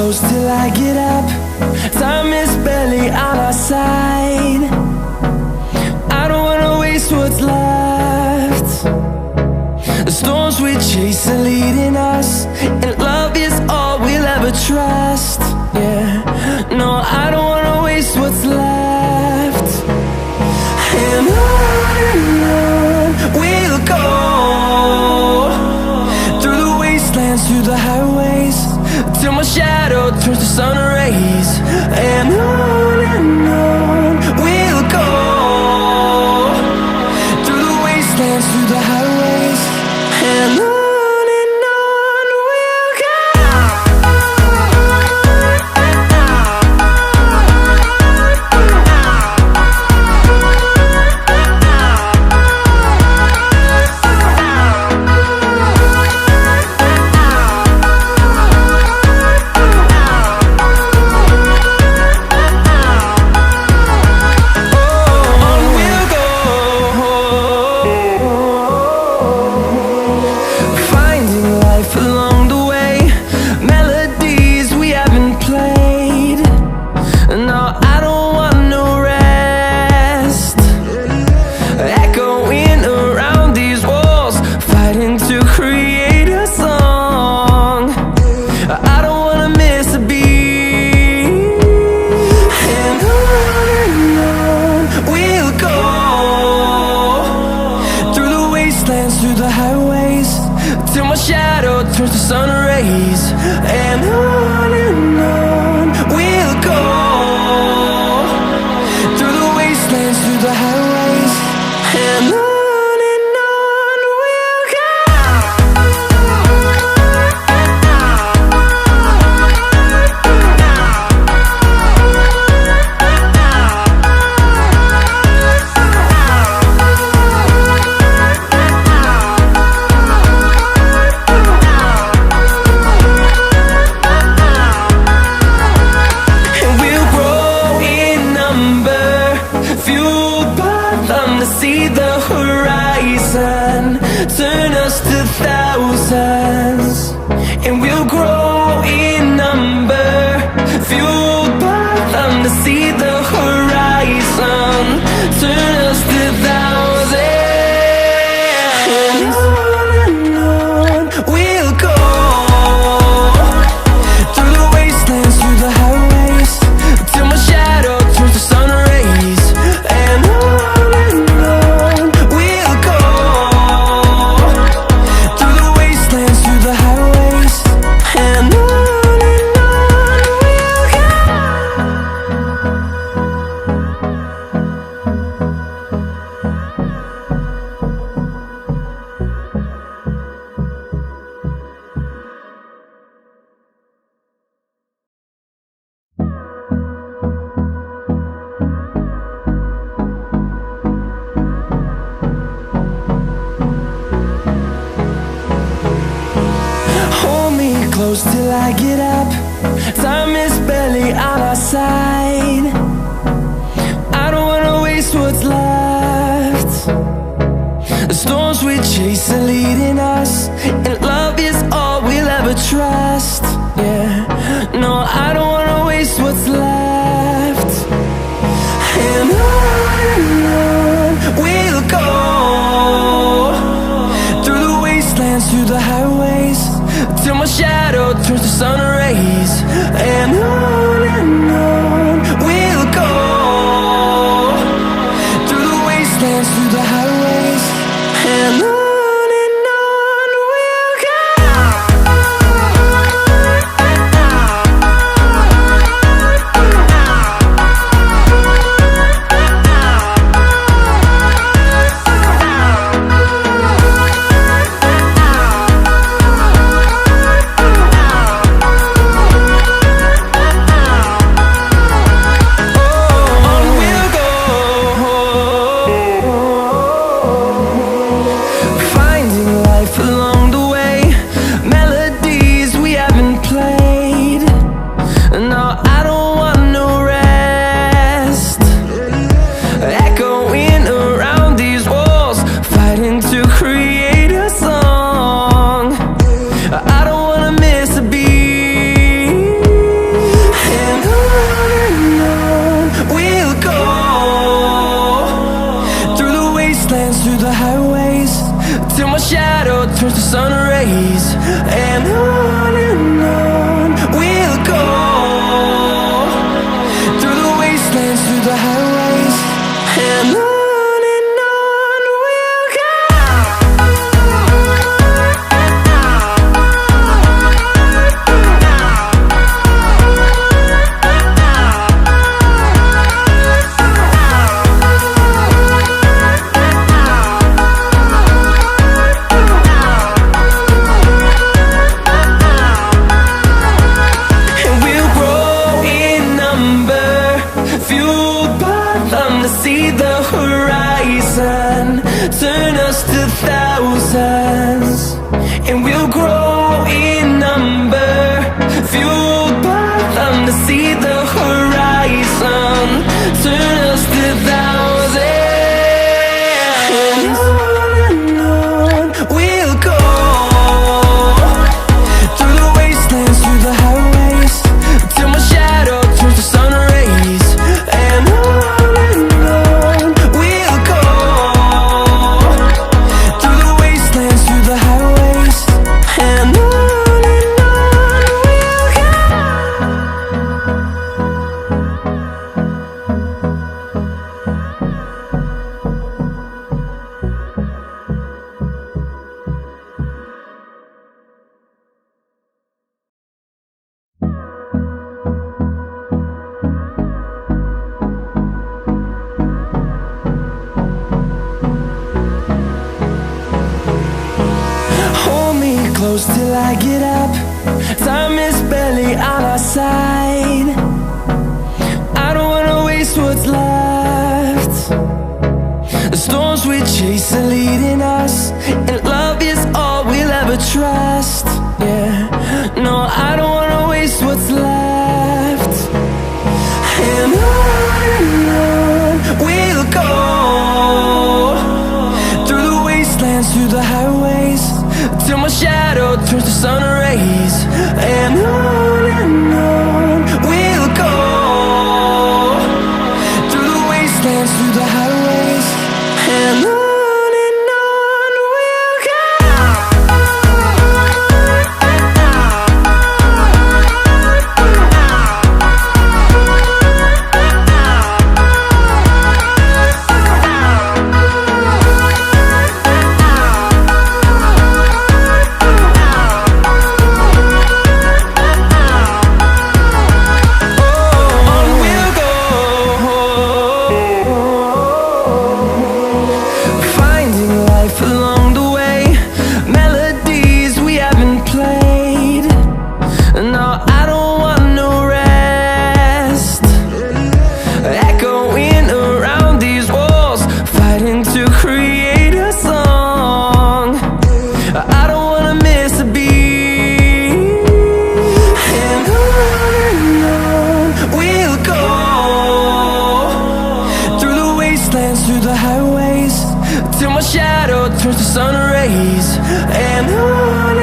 close till I get up. Time is barely on our side. I don't wanna waste what's left. The storms we chase are leading us, and love is all we'll ever trust. Yeah, no, I don't wanna waste what's left. And on we'll go, through the wastelands, through the highways, till my shadow turns to sun rays. And on we'll go, through the wastelands, through the highways, and on we'll go. Through the highways, till my shadow turns to sun rays. And on we'll go, through the wastelands, through the highways, and on we'll go. See the horizon, turn us to thousands, and we'll grow in number, fueled by them. To see the horizon, turn us to thousands, and on we'll go, through the wastelands, through the highways, till my shadow turns to sun rays. And close till I get up. Time is barely on our side. I don't wanna waste what's left. The storms we chase are leading us, and love is all we'll ever trust. Yeah, no, I don't wanna waste what's left. And on we'll go, through the wastelands, through the highways, till my shadow turns to sun rays. And on we'll through the highways, and on we'll go. See the horizon, turn us to thousands, and we'll grow in number, fueled by them to see the horizon, turn us to thousands, and on we'll go, through the wastelands, through the highways, till my shadow turns to sun rays, and on close till I get up. Time is barely on our side. I don't wanna waste what's left. The storms we chase are leading us, and love is all we'll ever trust. Yeah, no, I don't wanna waste what's left. And on we'll go, through the wastelands, through the highways, till my shadow turns to sun rays, and on we'll go, through the wastelands, through the highways, and on we'll go. Through the highways, till my shadow turns to sun rays, and on